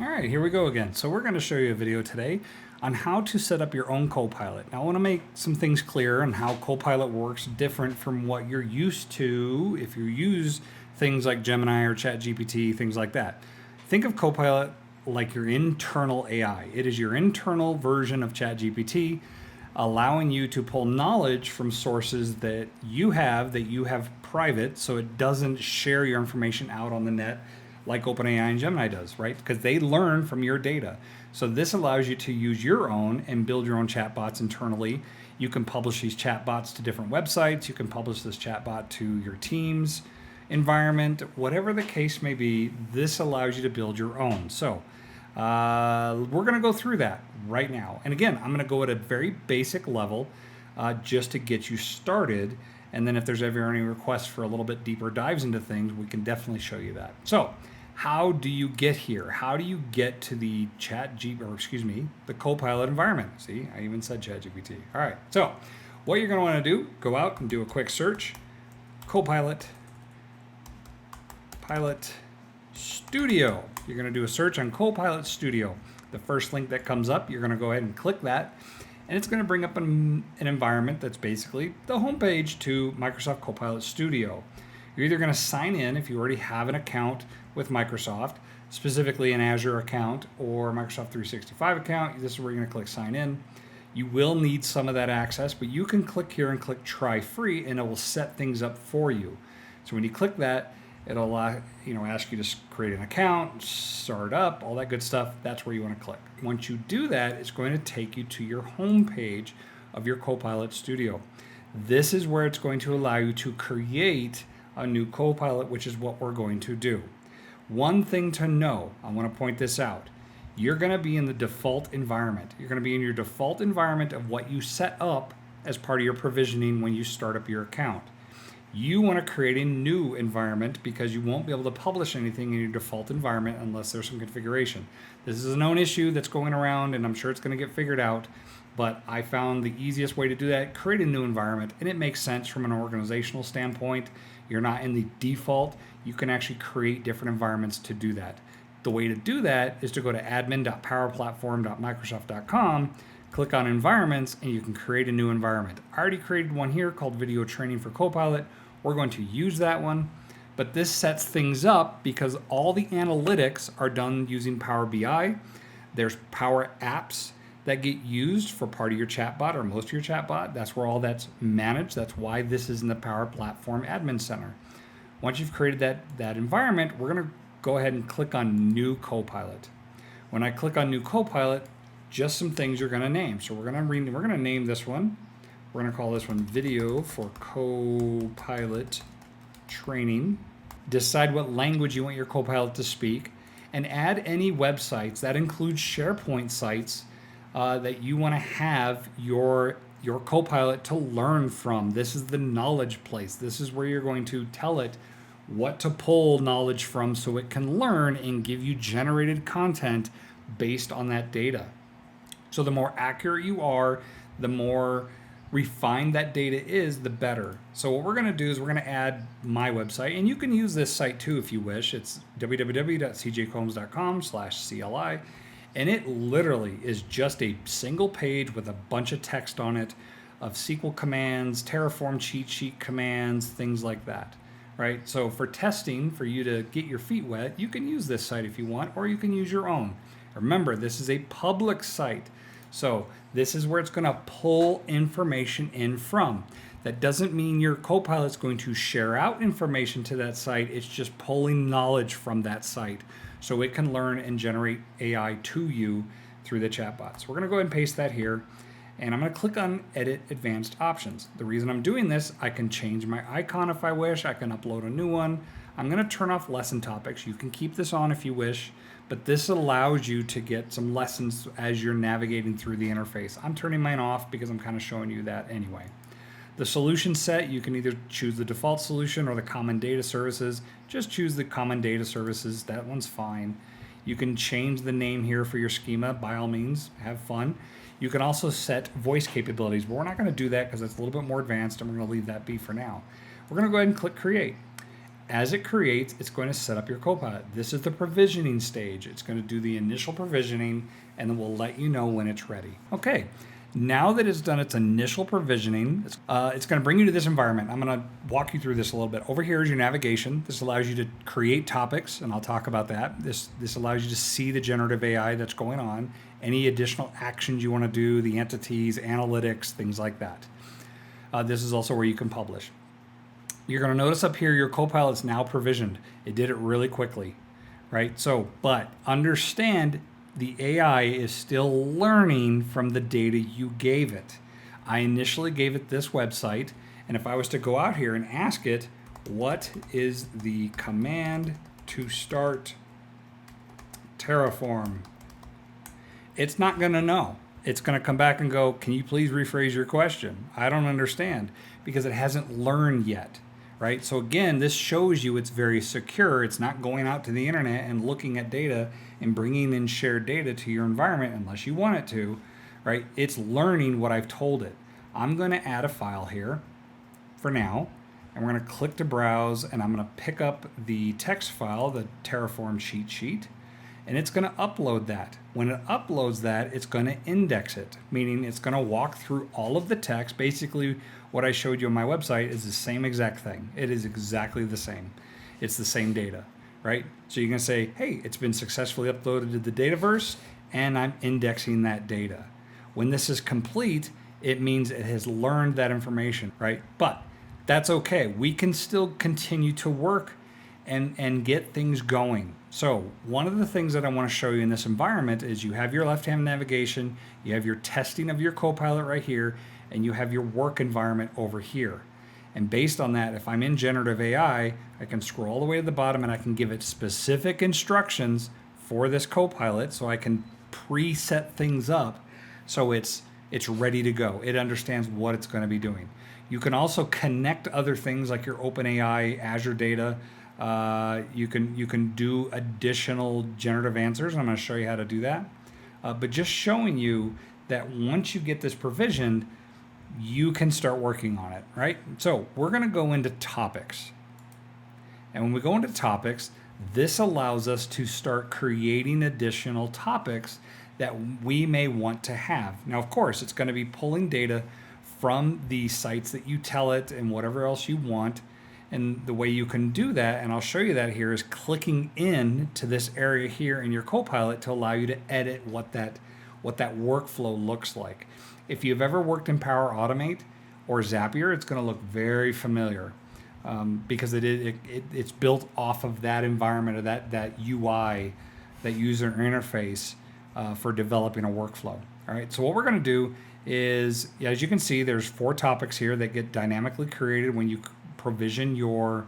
All right, here we go again. So we're going to show you a video today on how to set up your own Copilot. Now I want to make some things clear on how Copilot works different from what you're used to if you use things like Gemini or ChatGPT, things like that. Think of Copilot like your internal AI. It is your internal version of ChatGPT, allowing you to pull knowledge from sources that you have private, so it doesn't share your information out on the net like OpenAI and Gemini does, right? Because they learn from your data. So this allows you to use your own and build your own chatbots internally. You can publish these chatbots to different websites. You can publish this chatbot to your team's environment, whatever the case may be. This allows you to build your own. So we're going to go through that right now. And again, I'm going to go at a very basic level just to get you started. And then if there's ever any requests for a little bit deeper dives into things, we can definitely show you that. So how do you get here? How do you get to the the Copilot environment? See, I even said ChatGPT. All right, so what you're going to want to do, go out and do a quick search. Copilot Studio. You're going to do a search on Copilot Studio. The first link that comes up, you're going to go ahead and click that. And it's going to bring up an environment that's basically the homepage to Microsoft Copilot Studio. You're either going to sign in if you already have an account with Microsoft, specifically an Azure account or Microsoft 365 account. This is where you're going to click sign in. You will need some of that access, but you can click here and click try free, and it will set things up for you. So when you click that, it'll ask you to create an account, start up, all that good stuff. That's where you want to click. Once you do that, it's going to take you to your home page of your Copilot Studio. This is where it's going to allow you to create a new Copilot, which is what we're going to do. One thing to know, I want to point this out. You're going to be in the default environment. You're going to be in your default environment of what you set up as part of your provisioning when you start up your account. You want to create a new environment because you won't be able to publish anything in your default environment unless there's some configuration. This is a known issue that's going around, and I'm sure it's going to get figured out, but I found the easiest way to do that, create a new environment, and it makes sense from an organizational standpoint. You're not in the default. You can actually create different environments to do that. The way to do that is to go to admin.powerplatform.microsoft.com, click on environments, and you can create a new environment. I already created one here called Video Training for Copilot. We're going to use that one, but this sets things up because all the analytics are done using Power BI. There's Power Apps that get used for part of your chatbot or most of your chatbot. That's where all that's managed. That's why this is in the Power Platform Admin Center. Once you've created that environment, we're going to go ahead and click on New Copilot. When I click on New Copilot, just some things you're going to name. So we're going to name this one. We're going to call this one Video for Copilot Training. Decide what language you want your Copilot to speak, and add any websites. That includes SharePoint sites that you want to have your Copilot to learn from. This is the knowledge place. This is where you're going to tell it what to pull knowledge from so it can learn and give you generated content based on that data. So the more accurate you are, the more refined that data is, the better. So what we're going to do is we're going to add my website, and you can use this site too if you wish. It's www.cjcombs.com/CLI, and it literally is just a single page with a bunch of text on it of SQL commands, Terraform cheat sheet commands, things like that, right? So for testing, for you to get your feet wet, you can use this site if you want, or you can use your own. Remember, this is a public site. So this is where it's going to pull information in from. That doesn't mean your Copilot's going to share out information to that site. It's just pulling knowledge from that site so it can learn and generate AI to you through the chatbots. We're going to go ahead and paste that here. And I'm going to click on Edit Advanced Options. The reason I'm doing this, I can change my icon if I wish. I can upload a new one. I'm going to turn off lesson topics. You can keep this on if you wish, but this allows you to get some lessons as you're navigating through the interface. I'm turning mine off because I'm kind of showing you that anyway. The solution set, you can either choose the default solution or the common data services. Just choose the common data services. That one's fine. You can change the name here for your schema. By all means, have fun. You can also set voice capabilities, but we're not going to do that because it's a little bit more advanced, and we're going to leave that be for now. We're going to go ahead and click Create. as it creates, it's going to set up your Copilot. This is the provisioning stage. It's going to do the initial provisioning, and then we'll let you know when it's ready. Okay, now that it's done its initial provisioning, it's going to bring you to this environment. I'm going to walk you through this a little bit. Over here is your navigation. This allows you to create topics, and I'll talk about that. This allows you to see the generative AI that's going on, any additional actions you want to do, the entities, analytics, things like that. This is also where you can publish. You're going to notice up here your Copilot's now provisioned. It did it really quickly, right? So, but understand the AI is still learning from the data you gave it. I initially gave it this website, and if I was to go out here and ask it, what is the command to start Terraform? It's not going to know. It's going to come back and go, can you please rephrase your question? I don't understand, because it hasn't learned yet. Right? So again, this shows you it's very secure. It's not going out to the internet and looking at data and bringing in shared data to your environment unless you want it to, right? It's learning what I've told it. I'm going to add a file here for now, and we're going to click to browse, and I'm going to pick up the text file, the Terraform cheat sheet, and it's going to upload that. When it uploads that, it's going to index it, meaning it's going to walk through all of the text. Basically, what I showed you on my website is the same exact thing. It is exactly the same. It's the same data, right? So you're going to say, hey, it's been successfully uploaded to the Dataverse, and I'm indexing that data. When this is complete, it means it has learned that information, right? But that's okay. We can still continue to work and get things going. So one of the things that I want to show you in this environment is you have your left-hand navigation, you have your testing of your Copilot right here, and you have your work environment over here. And based on that, if I'm in generative AI, I can scroll all the way to the bottom and I can give it specific instructions for this Copilot, so I can preset things up so it's ready to go. It understands what it's going to be doing. You can also connect other things like your OpenAI, Azure data. You can do additional generative answers. I'm going to show you how to do that. But just showing you that once you get this provisioned, you can start working on it, right? So we're going to go into topics. And when we go into topics, this allows us to start creating additional topics that we may want to have. Now, of course, it's going to be pulling data from the sites that you tell it and whatever else you want. And the way you can do that, and I'll show you that here, is clicking in to this area here in your Copilot to allow you to edit what that workflow looks like. If you've ever worked in Power Automate or Zapier, it's going to look very familiar because it's built off of that environment, or that UI, that user interface for developing a workflow. All right, so what we're going to do is, as you can see, there's 4 topics here that get dynamically created when you provision your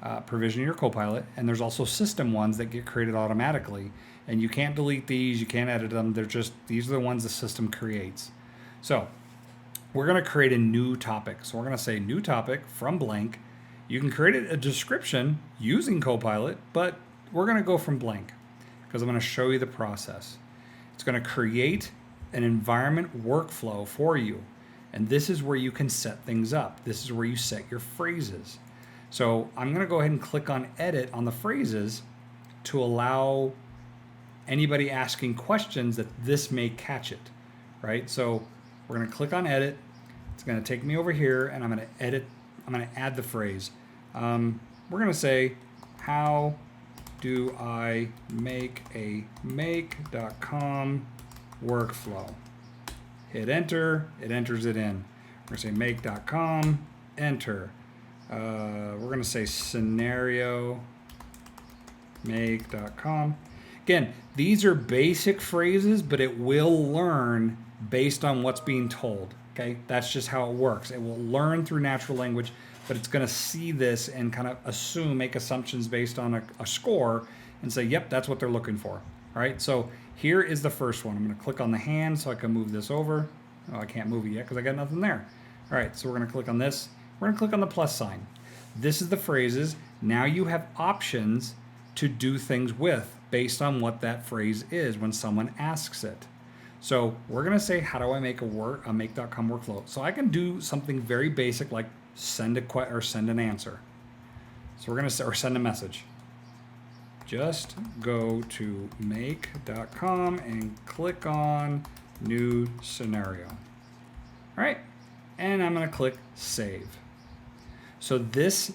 Copilot, and there's also system ones that get created automatically, and you can't delete these, you can't edit them. These are the ones the system creates. So we're going to create a new topic. So we're going to say new topic from blank. You can create a description using Copilot, but we're going to go from blank because I'm going to show you the process. It's going to create an environment workflow for you. And this is where you can set things up. This is where you set your phrases. So I'm going to go ahead and click on edit on the phrases to allow anybody asking questions that this may catch it, right? So we're going to click on edit. It's going to take me over here, and I'm going to edit. I'm going to add the phrase. We're going to say, how do I make a make.com workflow? Hit enter, it enters it in. We're going to say make.com, enter. We're going to say scenario make.com. Again, these are basic phrases, but it will learn based on what's being told. Okay, that's just how it works. It will learn through natural language, but it's going to see this and kind of make assumptions based on a score and say, yep, that's what they're looking for. All right, so here is the first one. I'm going to click on the hand so I can move this over. Oh, I can't move it yet because I got nothing there. All right, so we're going to click on this. We're going to click on the plus sign. This is the phrases. Now you have options to do things with based on what that phrase is when someone asks it. So we're going to say, how do I make a make.com workflow? So I can do something very basic like send an answer. So we're going to send a message. Just go to make.com and click on new scenario. All right, and I'm going to click save. So this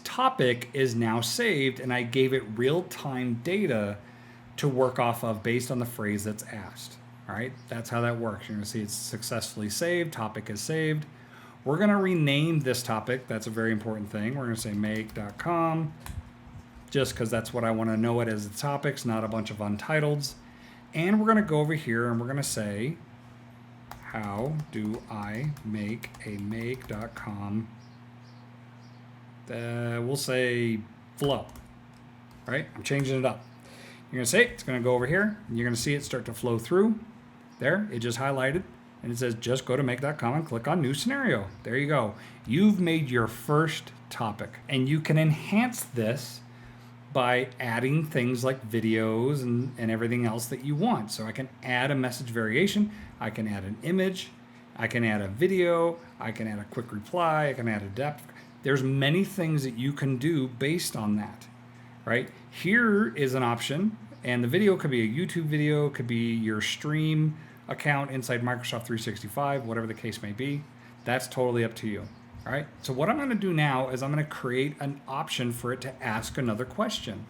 topic is now saved, and I gave it real-time data to work off of based on the phrase that's asked. All right, that's how that works. You're going to see it's successfully saved. Topic is saved. We're going to rename this topic. That's a very important thing. We're going to say make.com, just because that's what I want to know it as the topics, not a bunch of untitles. And we're going to go over here and we're going to say, how do I make a make.com? We'll say flow. All right, I'm changing it up. You're going to say it's going to go over here, and you're going to see it start to flow through. There, it just highlighted, and it says just go to make.com and click on new scenario. There you go. You've made your first topic, and you can enhance this by adding things like videos and everything else that you want. So I can add a message variation, I can add an image, I can add a video, I can add a quick reply, I can add a depth. There's many things that you can do based on that, right? Here is an option, and the video could be a YouTube video, could be your stream account inside Microsoft 365, whatever the case may be. That's totally up to you. All right, so what I'm going to do now is I'm going to create an option for it to ask another question.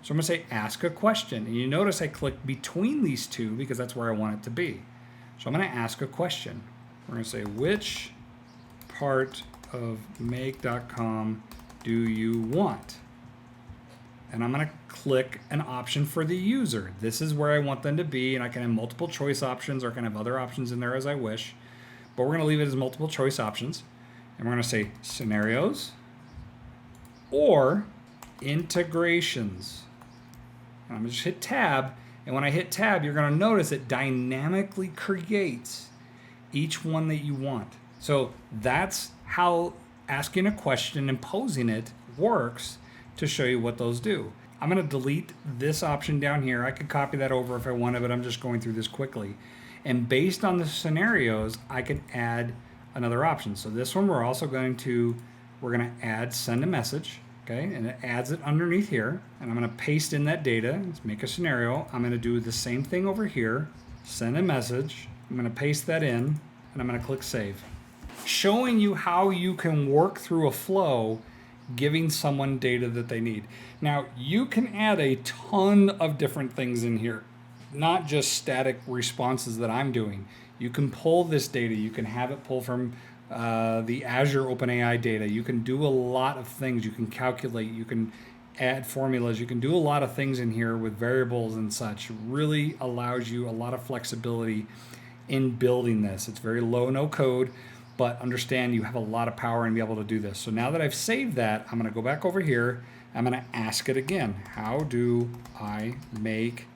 So I'm going to say ask a question, and you notice I click between these two because that's where I want it to be. So I'm going to ask a question. We're going to say, which part of make.com do you want? And I'm going to click an option for the user. This is where I want them to be, and I can have multiple choice options, or I can have other options in there as I wish, but we're going to leave it as multiple choice options. And we're going to say scenarios or integrations. And I'm going to just hit tab. And when I hit tab, you're going to notice it dynamically creates each one that you want. So that's how asking a question and posing it works to show you what those do. I'm going to delete this option down here. I could copy that over if I wanted, but I'm just going through this quickly. And based on the scenarios, I can add another option. So this one we're going to add send a message, okay? And it adds it underneath here. And I'm going to paste in that data. Let's make a scenario. I'm going to do the same thing over here. Send a message. I'm going to paste that in, and I'm going to click save. Showing you how you can work through a flow, giving someone data that they need. Now, you can add a ton of different things in here, not just static responses that I'm doing. You can pull this data. You can have it pull from the Azure OpenAI data. You can do a lot of things. You can calculate. You can add formulas. You can do a lot of things in here with variables and such. It really allows you a lot of flexibility in building this. It's very low, no code, but understand you have a lot of power and be able to do this. So now that I've saved that, I'm going to go back over here. I'm going to ask it again. How do I make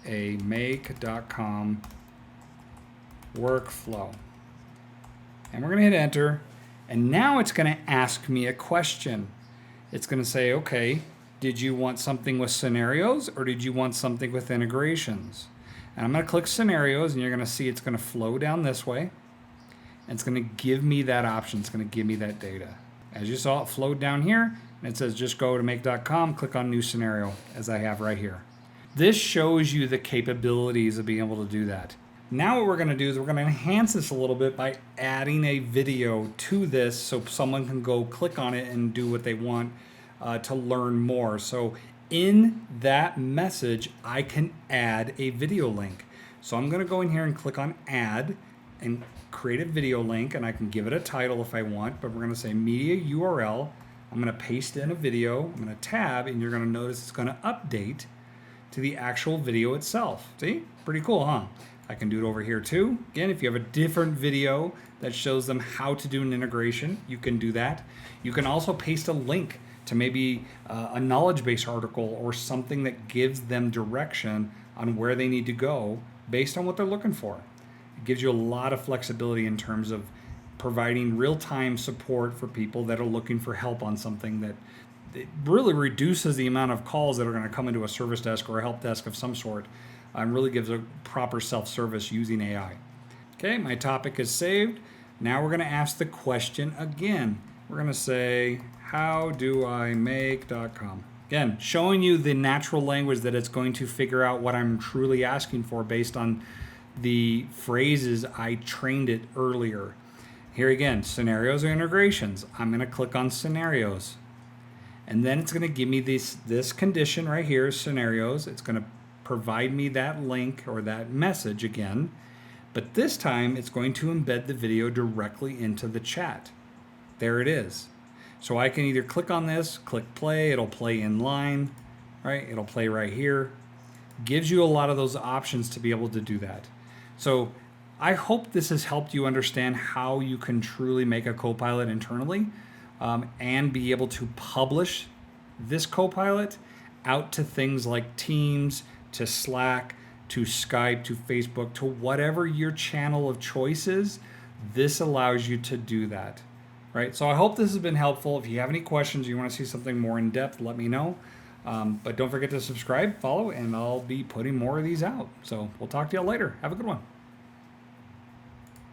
a make.com workflow? And we're going to hit enter, and now it's going to ask me a question. It's going to say, okay, did you want something with scenarios or did you want something with integrations? And I'm going to click scenarios, and you're going to see it's going to flow down this way, and it's going to give me that option. It's going to give me that data. As you saw, it flowed down here, and it says just go to make.com, click on new scenario, as I have right here. This shows you the capabilities of being able to do that. Now what we're going to do is we're going to enhance this a little bit by adding a video to this so someone can go click on it and do what they want to learn more. So in that message, I can add a video link. So I'm going to go in here and click on add and create a video link, and I can give it a title if I want, but we're going to say media URL. I'm going to paste in a video. I'm going to tab, and you're going to notice it's going to update to the actual video itself. See? Pretty cool, huh? I can do it over here too. Again, if you have a different video that shows them how to do an integration, you can do that. You can also paste a link to maybe a knowledge base article or something that gives them direction on where they need to go based on what they're looking for. It gives you a lot of flexibility in terms of providing real-time support for people that are looking for help on something that it really reduces the amount of calls that are going to come into a service desk or a help desk of some sort, and really gives a proper self-service using AI. Okay, my topic is saved. Now we're going to ask the question again. We're going to say, howdoimake.com. Again, showing you the natural language that it's going to figure out what I'm truly asking for based on the phrases I trained it earlier. Here again, scenarios or integrations. I'm going to click on scenarios. And then it's going to give me this condition right here, scenarios. It's going to provide me that link or that message again. But this time it's going to embed the video directly into the chat. There it is. So I can either click on this, click play, it'll play in line, right? It'll play right here. Gives you a lot of those options to be able to do that. So I hope this has helped you understand how you can truly make a Copilot internally and be able to publish this Copilot out to things like Teams, to Slack, to Skype, to Facebook, to whatever your channel of choice is. This allows you to do that. Right, so I hope this has been helpful. If you have any questions, you want to see something more in depth, let me know. But don't forget to subscribe, follow, and I'll be putting more of these out. So we'll talk to you all later. Have a good one.